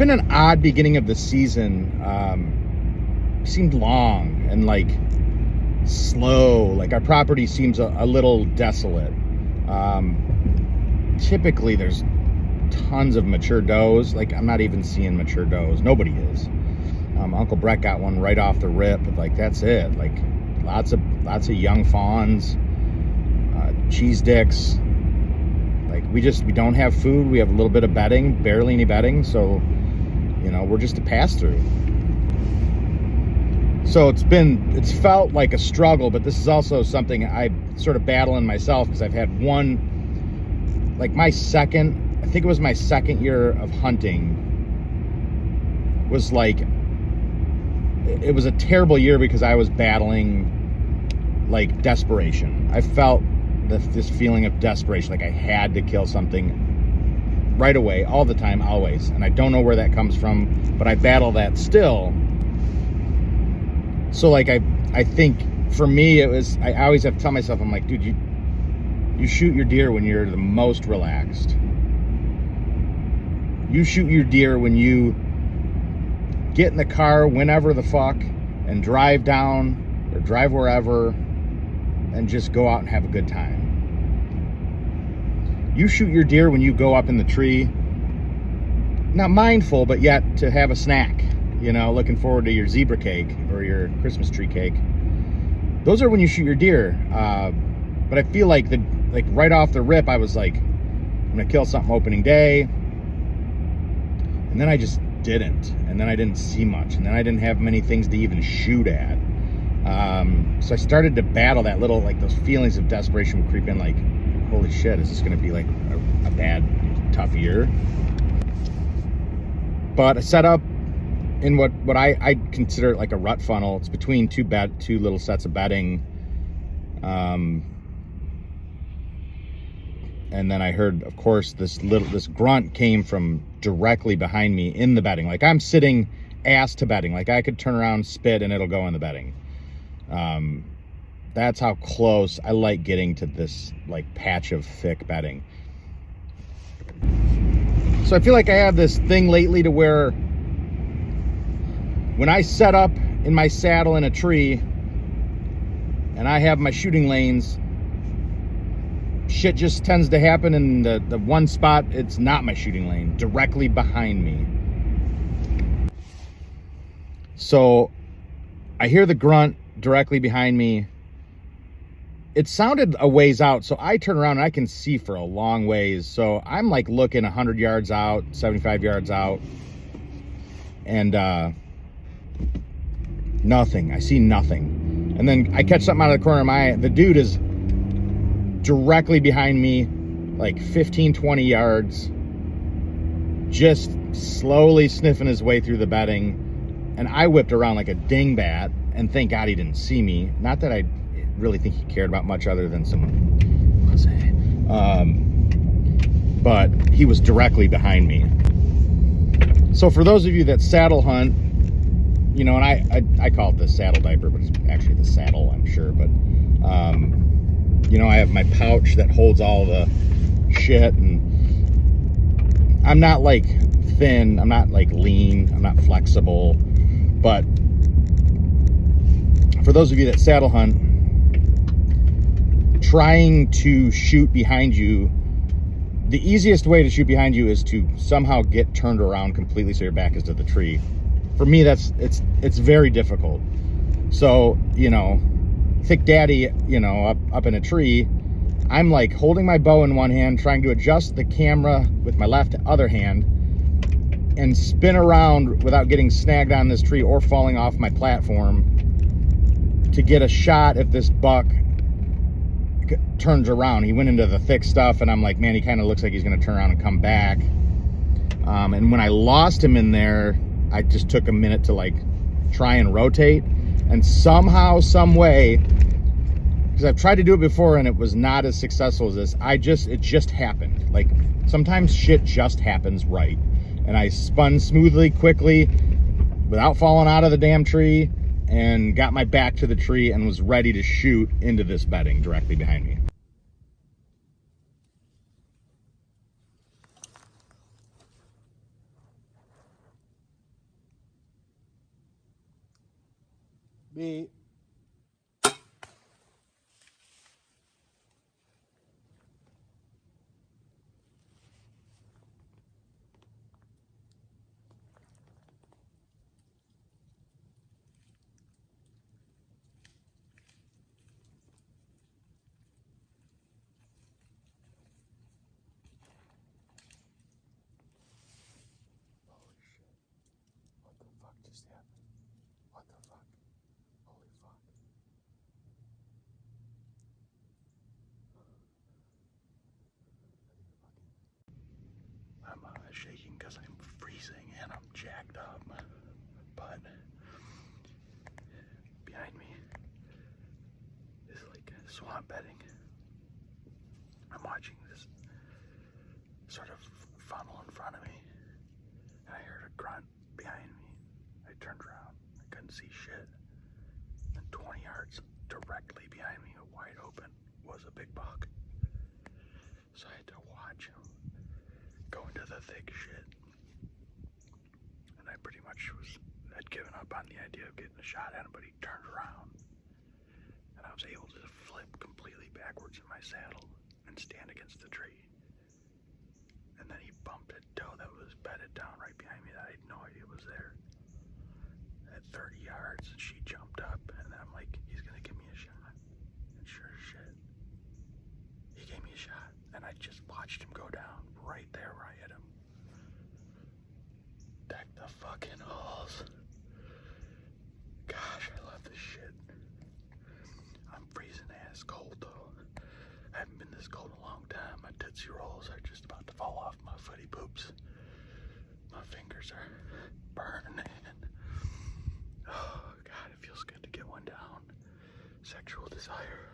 been an odd beginning of the season. Seemed long and like slow. Like our property seems a little desolate. Typically there's tons of mature does. Like I'm not even seeing mature does. Nobody is. Uncle Brett got one right off the rip, but like that's it. Like lots of young fawns, cheese dicks. Like we don't have food. We have a little bit of bedding, barely any bedding, so we're just a pass through. So it's felt like a struggle, but this is also something I sort of battle in myself, because I've had one, like I think it was my second year of hunting, was like, it was a terrible year because I was battling like desperation. I felt this feeling of desperation, like I had to kill something right away, all the time, always. And I don't know where that comes from, but I battle that still. So like I think for me I always have to tell myself, I'm like, dude, you shoot your deer when you're the most relaxed. You shoot your deer when you get in the car whenever the fuck and drive down or drive wherever and just go out and have a good time. You shoot your deer when you go up in the tree, not mindful, but yet to have a snack, looking forward to your zebra cake or your Christmas tree cake. Those are when you shoot your deer. But I feel like right off the rip, I was like, I'm gonna kill something opening day. And then I just didn't. And then I didn't see much. And then I didn't have many things to even shoot at. So I started to battle that little, like those feelings of desperation would creep in, like, holy shit, is this going to be like a bad, tough year? But I set up in what I consider like a rut funnel. It's between two little sets of bedding. And then I heard, of course, this grunt came from directly behind me in the bedding. Like I'm sitting ass to bedding. Like I could turn around, spit, and it'll go in the bedding. That's how close I like getting to this like patch of thick bedding. So I feel like I have this thing lately to where when I set up in my saddle in a tree and I have my shooting lanes, shit just tends to happen in the one spot. It's not my shooting lane, directly behind me. So I hear the grunt directly behind me. It sounded a ways out, so I turn around and I can see for a long ways. So I'm like looking 100 yards out, 75 yards out, and nothing. I see nothing. And then I catch something out of the corner of my eye. The dude is directly behind me, like 15, 20 yards, just slowly sniffing his way through the bedding. And I whipped around like a dingbat, and thank God he didn't see me. Not that I really think he cared about much other than some but he was directly behind me. So for those of you that saddle hunt, and I call it the saddle diaper, but it's actually the saddle, I'm sure. But I have my pouch that holds all the shit, and I'm not like thin, I'm not like lean, I'm not flexible. But for those of you that saddle hunt, trying to shoot behind you, the easiest way to shoot behind you is to somehow get turned around completely so your back is to the tree. For me, it's very difficult. So, Thick Daddy, up in a tree, I'm like holding my bow in one hand, trying to adjust the camera with my left other hand and spin around without getting snagged on this tree or falling off my platform to get a shot if this buck turns around. He went into the thick stuff, and I'm like, man, he kind of looks like he's going to turn around and come back. And when I lost him in there, I just took a minute to like try and rotate, and somehow, some way, because I've tried to do it before and it was not as successful as this, it just happened. Like sometimes shit just happens right, and I spun smoothly, quickly, without falling out of the damn tree, and got my back to the tree and was ready to shoot into this bedding directly behind me. B. Holy shit. What the fuck just happened? What the fuck? Holy fuck. I'm shaking because I'm freezing and I'm jacked up. But behind me is like swamp bedding. I'm watching this sort of funnel in front of me, and I heard a grunt behind me. I turned around. I couldn't see shit. And 20 yards directly behind me, wide open, was a big buck. So I had to watch him go into the thick shit. And I pretty much had given up on the idea of getting a shot at him, but he turned around. And I was able to flip completely backwards in my saddle and stand against the tree. And then he bumped a doe that was bedded down right behind me that I had no idea was there. At 30 yards, and she jumped up, and I'm like, he's gonna give me a shot. And sure as shit, he gave me a shot, and I just watched him go down right there where I hit him. Deck the fucking halls. Gosh, I love this shit. I'm freezing ass cold though. I haven't been this cold in a long time. My Tootsie Rolls are just about to fall off my footy poops. My fingers are burning. Oh God, it feels good to get one down. Sexual desire.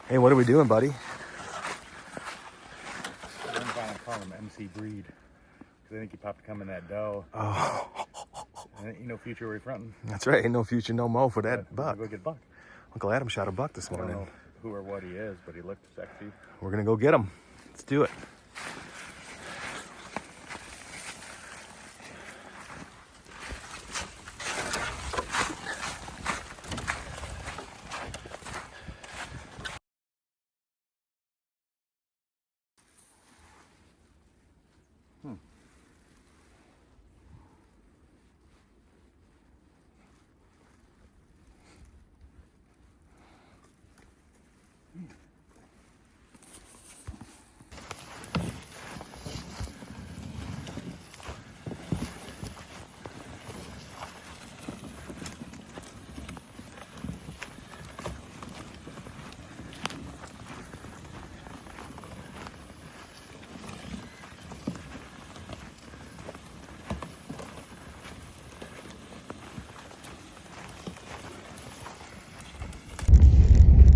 Hey, what are we doing, buddy? I'm going to call him MC Breed. Because I think he popped to come in that doe. Oh, And ain't no future where he fronting. that's right. Ain't no future, no mo for that But we're buck. gonna go get buck. Uncle Adam shot a buck this I don't morning. know who or what he is, but he looked sexy. We're gonna go get him. Let's do it.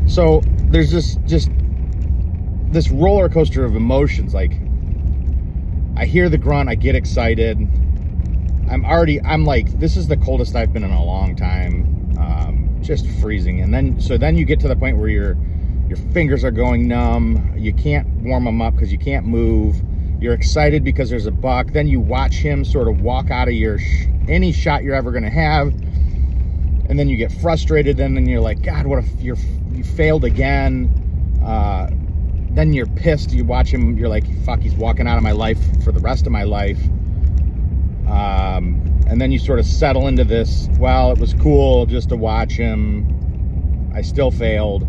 So there's this roller coaster of emotions. Like, I hear the grunt, I get excited. I'm like, this is the coldest I've been in a long time. Just freezing. And then you get to the point where your fingers are going numb. You can't warm them up because you can't move. You're excited because there's a buck. Then you watch him sort of walk out of any shot you're ever going to have. And then you get frustrated. And then you're like, God, what if you failed again? Then you're pissed. You watch him. You're like, fuck, he's walking out of my life for the rest of my life. And then you sort of settle into this, well, it was cool just to watch him. I still failed.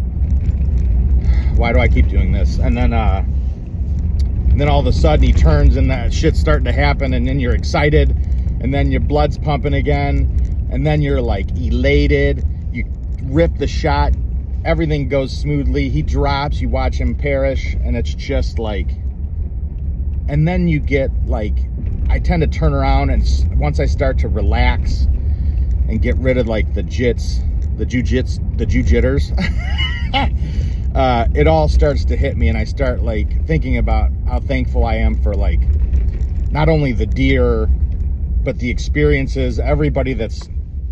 Why do I keep doing this? And then all of a sudden he turns and that shit's starting to happen, and then you're excited, and then your blood's pumping again, and then you're like elated. You rip the shot, everything goes smoothly. He drops, you watch him perish, and it's just like, and then you get like, I tend to turn around, and once I start to relax and get rid of like the jitters, it all starts to hit me, and I start like thinking about how thankful I am for like not only the deer but the experiences, everybody that's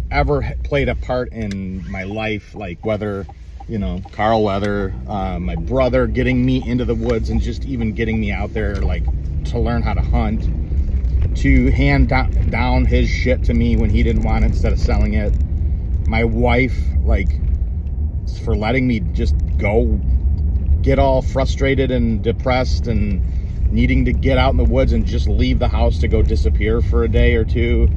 ever played a part in my life, like whether, Carl Weather, my brother getting me into the woods and just even getting me out there, like, to learn how to hunt, to hand down his shit to me when he didn't want it instead of selling it. My wife, like, for letting me just go get all frustrated and depressed and needing to get out in the woods and just leave the house to go disappear for a day or two.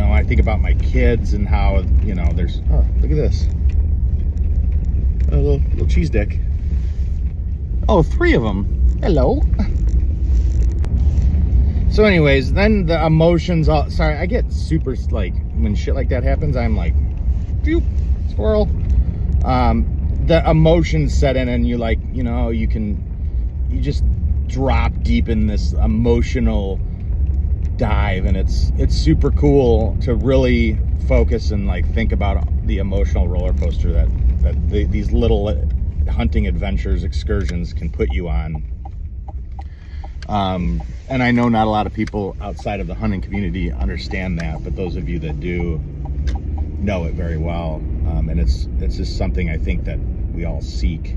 I think about my kids and how, there's, oh, look at this. A little cheese dick. Oh, 3 of them. Hello. So anyways, then the emotions, I get super, like, when shit like that happens, I'm like, phew, squirrel. The emotions set in and you, like, you just drop deep in this emotional dive, and it's super cool to really focus and, like, think about the emotional roller coaster that these little hunting adventures, excursions can put you on. And I know not a lot of people outside of the hunting community understand that, but those of you that do know it very well. And it's just something I think that we all seek.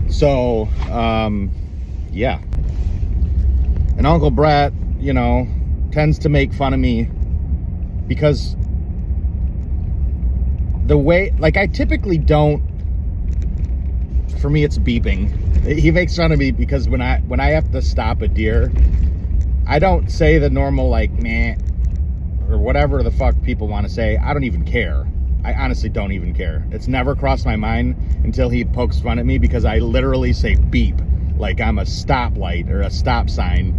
So, yeah. And Uncle Brett, tends to make fun of me because the way, like, I typically don't, for me it's beeping. He makes fun of me because when I have to stop a deer, I don't say the normal, like, meh, or whatever the fuck people want to say. I don't even care. I honestly don't even care. It's never crossed my mind until he pokes fun at me, because I literally say beep like I'm a stoplight or a stop sign,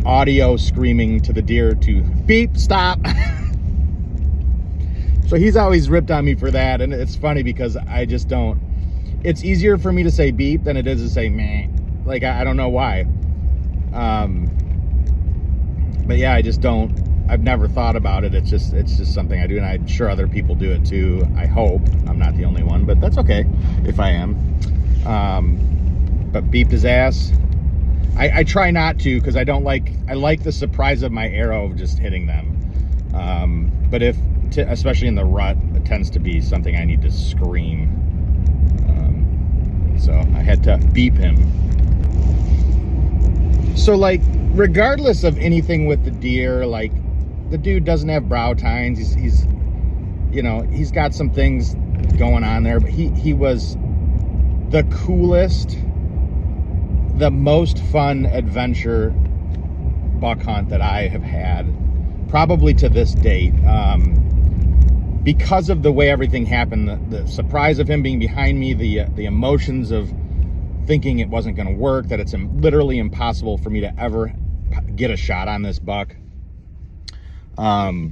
audio screaming to the deer to beep, stop. So he's always ripped on me for that, and it's funny because I just don't. It's easier for me to say beep than it is to say meh. Like, I don't know why. But yeah, I just don't. I've never thought about it. It's just something I do, and I'm sure other people do it too. I hope I'm not the only one, but that's okay if I am. But beeped his ass. I try not to, because I like the surprise of my arrow just hitting them. But especially in the rut, it tends to be something I need to scream. So I had to beep him. So, like, regardless of anything with the deer, like, the dude doesn't have brow tines. He's got some things going on there, but he was the coolest, the most fun adventure buck hunt that I have had, probably to this date. Because of the way everything happened, the surprise of him being behind me, the emotions of thinking it wasn't going to work, that it's literally impossible for me to ever get a shot on this buck, to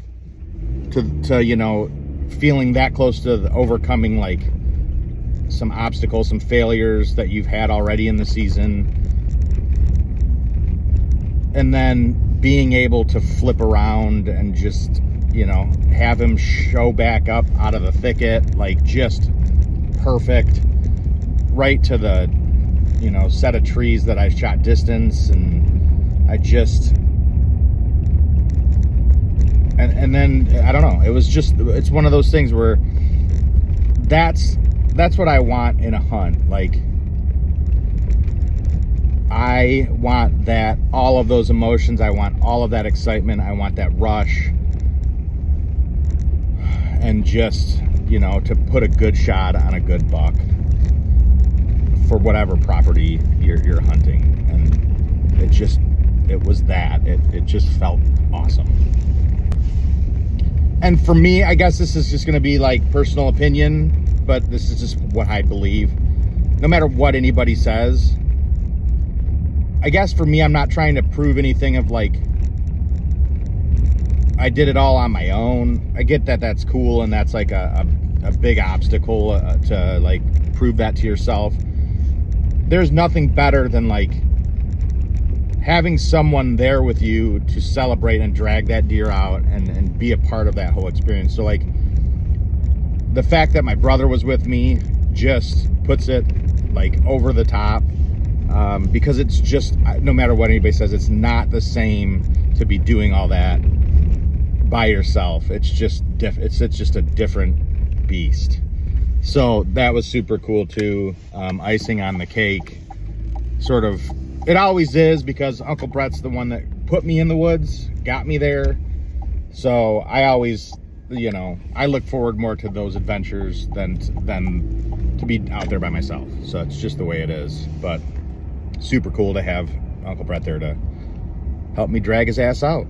feeling that close to overcoming, like, some obstacles, some failures that you've had already in the season, and then being able to flip around and just, have him show back up out of the thicket, like, just perfect, right to the, set of trees that I shot distance. And I just, and then, I don't know, it's one of those things where that's what I want in a hunt. Like, I want that, all of those emotions. I want all of that excitement. I want that rush. And just, to put a good shot on a good buck for whatever property you're hunting. And it just felt awesome. And for me, I guess this is just going to be, like, personal opinion, but this is just what I believe. No matter what anybody says, I guess for me, I'm not trying to prove anything of, like, I did it all on my own. I get that that's cool, and that's, like, a big obstacle to, like, prove that to yourself. There's nothing better than, like, having someone there with you to celebrate and drag that deer out and be a part of that whole experience. So, like, the fact that my brother was with me just puts it, like, over the top. because it's just, no matter what anybody says, it's not the same to be doing all that by yourself. It's just it's just a different beast. So that was super cool too. Icing on the cake, sort of, it always is, because Uncle Brett's the one that put me in the woods, got me there. So I always, you know, I look forward more to those adventures than to be out there by myself. So it's just the way it is. But super cool to have Uncle Brett there to help me drag his ass out.